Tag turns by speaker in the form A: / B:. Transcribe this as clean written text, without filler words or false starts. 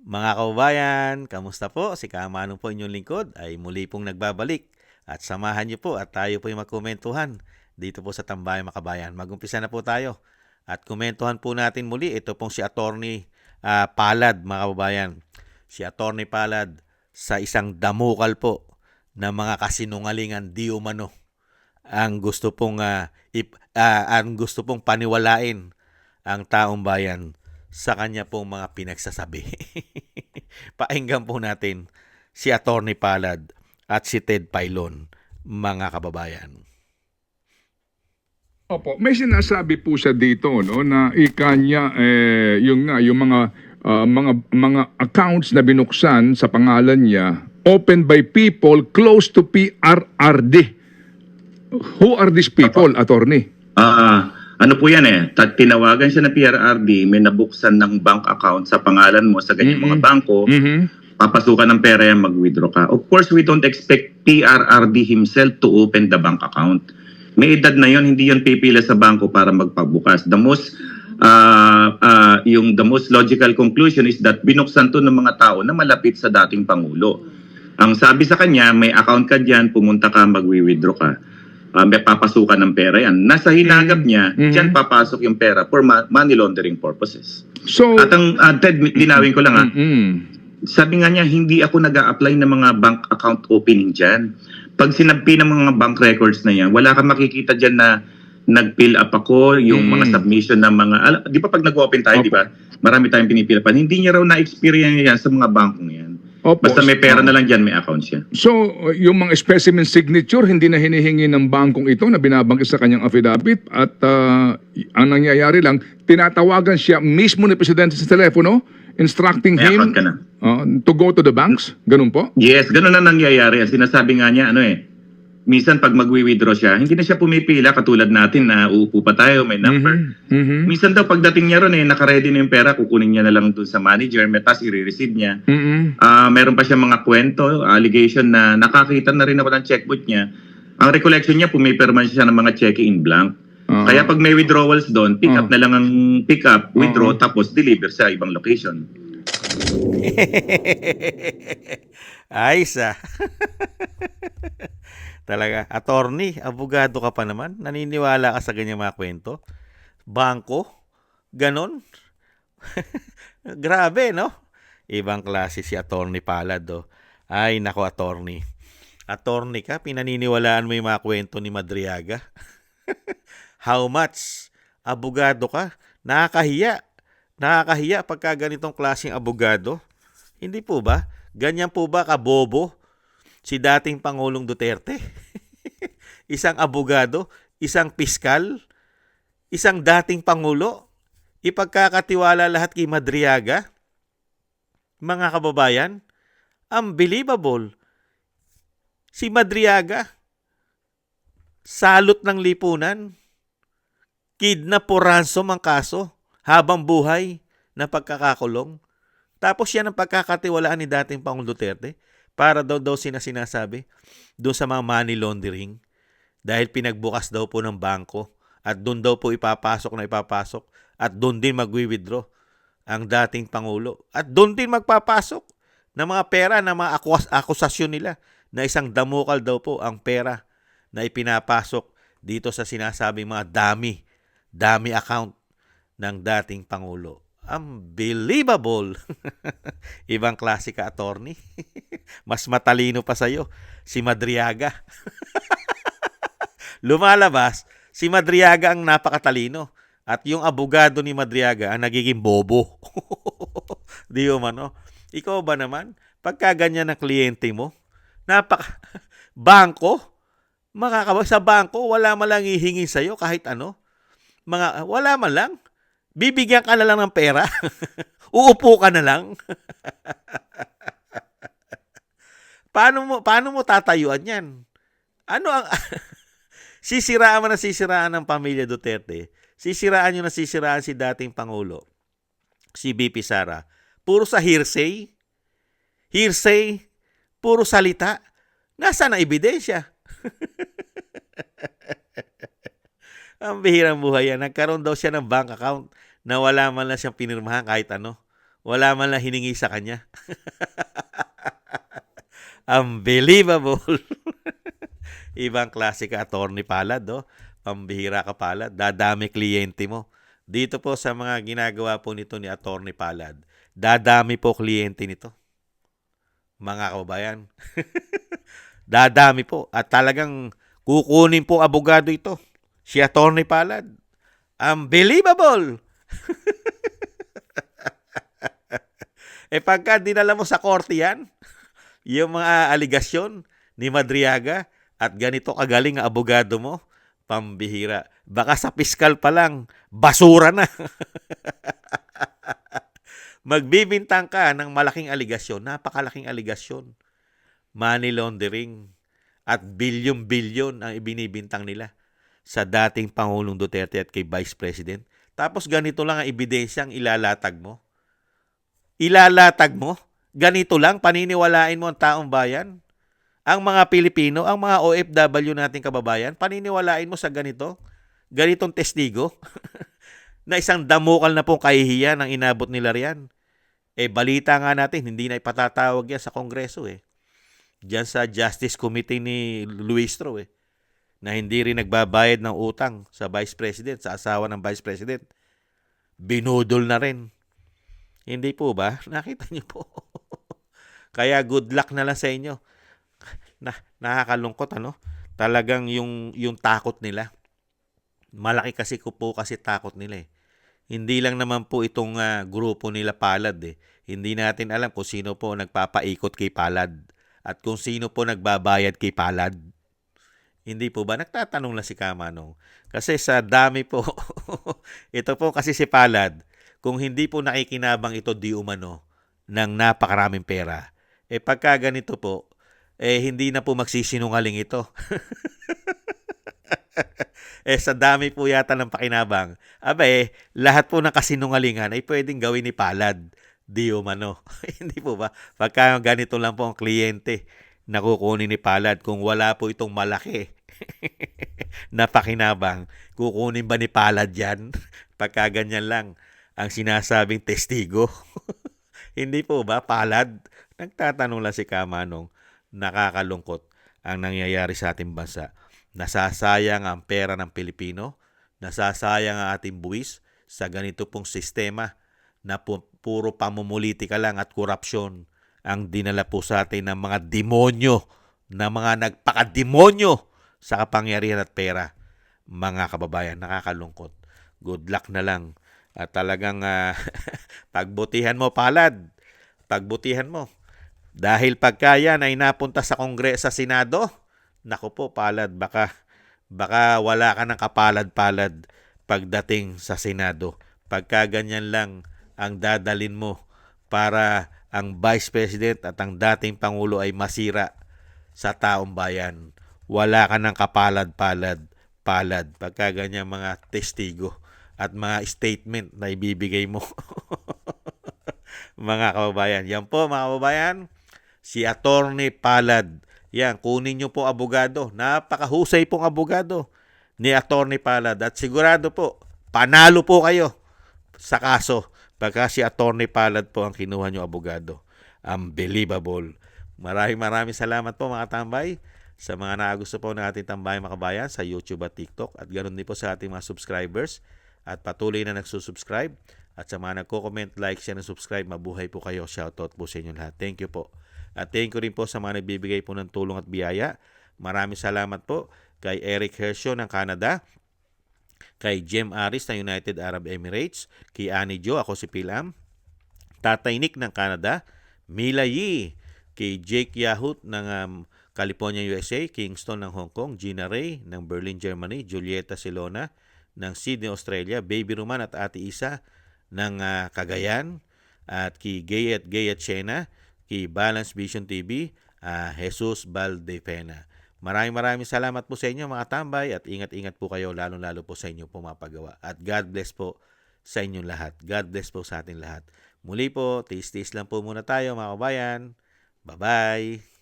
A: Mga kababayan, kamusta po? Si Kamanong po inyong lingkod ay muli pong nagbabalik. At samahan niyo po at tayo po yung magkomentuhan dito po sa Tambayang Makabayan. Magumpisa na po tayo. At komentuhan po natin muli. Ito pong si Attorney Palad, mga kababayan. Si Attorney Palad sa isang damukal po na mga kasinungalingan di umano ang gusto pong paniwalain ang taong bayan sa kanya pong mga pinagsasabi. Painggan po natin si Attorney Palad at si Ted Pailon, mga kababayan.
B: Opo, may sinasabi po siya dito no na ika niya yung mga accounts na binuksan sa pangalan niya opened by people close to PRRD. Who are these people, attorney?
C: Ano po yan tinawagan siya ng PRRD, may nabuksan ng bank account sa pangalan mo sa ganyang mga bangko, papasukan ng pera yan, mag-withdraw ka. Of course, we don't expect PRRD himself to open the bank account. May edad na yon, hindi yon pipila sa bangko para magpabukas. The most logical conclusion is that binuksan to ng mga tao na malapit sa dating Pangulo. Ang sabi sa kanya, may account ka dyan, pumunta ka, mag-withdraw ka. May papasukan ng pera yan. Nasa hinagap niya, dyan papasok yung pera for money laundering purposes.
B: So,
C: At ang Ted, dinawin ko lang sabi nga niya, hindi ako nag-a-apply ng mga bank account opening dyan. Pag sinampi ng mga bank records na yan, wala kang makikita dyan na nag-fill up ako, yung mga submission ng mga, di ba pag nag-open tayo, di ba? Marami tayong pinipilapan. Hindi niya raw na-experience yan sa mga bankong yan.
B: Opo.
C: Basta may pera na lang dyan, may account siya.
B: So, yung mga specimen signature, hindi na hinihingi ng bangkong ito na binabanggit sa kanyang affidavit at ang nangyayari lang, tinatawagan siya mismo ni Presidente sa telepono, instructing
C: May
B: him
C: account ka na.
B: to go to the banks. Ganun po?
C: Yes, ganun na nangyayari. Ang sinasabi nga niya, minsan pag magwi-withdraw siya, hindi na siya pumipila katulad natin na uupo pa tayo, may number. Minsan daw pagdating niya ron, nakaready na yung pera, kukunin niya na lang dun sa manager, tapos i-receive niya. Meron pa siya mga kwento, allegation na nakakita na rin ako ng checkbook niya. Ang recollection niya, pumipirman siya ng mga cheque in blank. Kaya pag may withdrawals doon, pick up na lang ang pick up, withdraw, tapos deliver sa ibang location.
A: Ayos Talaga, attorney, abogado ka pa naman. Naniniwala ka sa ganyang mga kwento? Bangko? Ganon? Grabe, no? Ibang klase si Attorney Palad, oh. Ay, nako, attorney. Attorney ka, pinaniniwalaan mo yung mga kwento ni Madriaga? How much? Abogado ka? Nakakahiya. Nakakahiya pagka ganitong klaseng abogado. Hindi po ba? Ganyan po ba kabobo si dating Pangulong Duterte? Isang abogado, isang piskal, isang dating Pangulo, ipagkakatiwala lahat kay Madriaga? Mga kababayan, unbelievable. Si Madriaga, salot ng lipunan, kidnap o ransom ang kaso, habang buhay na pagkakakulong. Tapos yan ang pagkakatiwalaan ni dating Pangulong Duterte para daw sinasabi doon sa mga money laundering dahil pinagbukas daw po ng bangko at doon daw po ipapasok at doon din magwi-withdraw ang dating Pangulo at doon din magpapasok ng mga pera ng mga akusasyon nila na isang damukal daw po ang pera na ipinapasok dito sa sinasabing mga dami account ng dating Pangulo. Unbelievable! Ibang klase ka, attorney. Mas matalino pa sa'yo, si Madriaga. Lumalabas, si Madriaga ang napakatalino. At yung abogado ni Madriaga ang nagiging bobo. Di mo man, no? Ikaw ba naman, pagka ganyan ang kliyente mo, bangko, sa bangko, wala man lang hihingi sa'yo kahit ano. Wala man lang. Bibigyan ka na lang ng pera. Uupo ka na lang. Paano mo tatayuan 'yan? Ano ang sisiraan mo na sisiraan ng pamilya Duterte? Sisiraan niyo na sisiraan si dating Pangulo, si BP Sara. Puro sa hearsay. Hearsay, puro salita. Nasaan ang ebidensya? Ang bihirang buhay yan. Nagkaroon daw siya ng bank account na wala man lang siyang pinirmahan kahit ano. Wala man lang hiningi sa kanya. Unbelievable. Ibang klase ka, Attorney Palad, no? Pambihira ka, Palad. Dadami kliyente mo. Dito po sa mga ginagawa po nito ni Attorney Palad, dadami po kliyente nito. Mga kababayan. Dadami po. At talagang kukunin po abogado ito. Si Attorney Palad. Unbelievable! Pagka dinala mo sa korte yan, yung mga aligasyon ni Madriaga at ganito kagaling ang abogado mo, pambihira. Baka sa piskal pa lang, basura na. Magbibintang ka ng malaking aligasyon, napakalaking aligasyon. Money laundering at bilyon-bilyon ang ibinibintang nila sa dating Pangulong Duterte at kay Vice President. Tapos ganito lang ang ebidensyang ilalatag mo. Ganito lang, paniniwalain mo ang taong bayan. Ang mga Pilipino, ang mga OFW nating kababayan, paniniwalain mo sa ganitong testigo, na isang damukal na pong kahihiyan ang inabot nila riyan. Balita nga natin, hindi na ipatatawag yan sa Kongreso Diyan sa Justice Committee ni Luistro na hindi rin nagbabayad ng utang sa Vice President, sa asawa ng Vice President. Binudol na rin. Hindi po ba? Nakita niyo po. Kaya good luck na lang sa inyo. Nakakalungkot, Talagang yung takot nila. Malaki kasi takot nila Hindi lang naman po itong grupo nila Palad Hindi natin alam kung sino po nagpapaikot kay Palad at kung sino po nagbabayad kay Palad. Hindi po ba? Nagtatanong lang si Kamanong. Kasi sa dami po, ito po kasi si Palad, kung hindi po nakikinabang ito di umano ng napakaraming pera, pagka ganito po, hindi na po magsisinungaling ito. Sa dami po yata ng pakinabang, lahat po ng kasinungalingan ay pwedeng gawin ni Palad di umano. Hindi po ba? Pagka ganito lang po ang kliyente na kukunin ni Palad, kung wala po itong malaki na pakinabang, kukunin ba ni Palad yan? Pagka ganyan lang ang sinasabing testigo. Hindi po ba, Palad? Nagtatanong lang si Kamanong. Nakakalungkot ang nangyayari sa ating bansa. Nasasayang ang pera ng Pilipino, nasasayang ang ating buwis sa ganito pong sistema na puro pamumulitika lang at korupsyon ang dinala po sa atin ng mga demonyo, na mga nagpakademonyo sa kapangyarihan at pera. Mga kababayan, nakakalungkot. Good luck na lang. At talagang pagbutihan mo, Palad. Pagbutihan mo. Dahil pagka yan ay napunta sa Kongreso, sa Senado, naku po, Palad, baka wala ka ng kapalad-palad pagdating sa Senado. Pagka ganyan lang ang dadalin mo para ang Vice President at ang dating Pangulo ay masira sa taong bayan. Wala ka ng kapalad-palad. Pagka ganyan mga testigo at mga statement na ibibigay mo. Mga kababayan. Yan po, mga kababayan. Si Attorney Palad. Yan, kunin nyo po abogado. Napakahusay pong abogado ni Attorney Palad. At sigurado po, panalo po kayo sa kaso pagka si Attorney Palad po ang kinuha nyo abogado. Unbelievable. Maraming salamat po mga tambay sa mga nakagusto po ng ating tambayan mga kabayan sa YouTube at TikTok. At ganoon din po sa ating mga subscribers at patuloy na nagsusubscribe. At sa mga nagko-comment, like, share, and subscribe, mabuhay po kayo. Shoutout po sa inyo lahat. Thank you po. At thank you rin po sa mga nagbibigay po ng tulong at biyaya. Maraming salamat po kay Eric Hersho ng Canada, kay Jem Aris ng United Arab Emirates, kay Annie Jo, ako si Pilam, Tatay Nick ng Canada, Mila Yi, kay Jake Yahut ng California, USA, Kingston ng Hong Kong, Gina Ray ng Berlin, Germany, Julieta Silona ng Sydney, Australia, Baby Roman at Ate Isa ng Cagayan, at kay Gay at Shena, kay Balance Vision TV, Jesus Valdepena. Maraming salamat po sa inyo mga tambay at ingat-ingat po kayo lalo-lalo po sa inyong pumapagawa. At God bless po sa inyong lahat. God bless po sa ating lahat. Muli po, tiis-tiis lang po muna tayo mga kabayan. Bye-bye!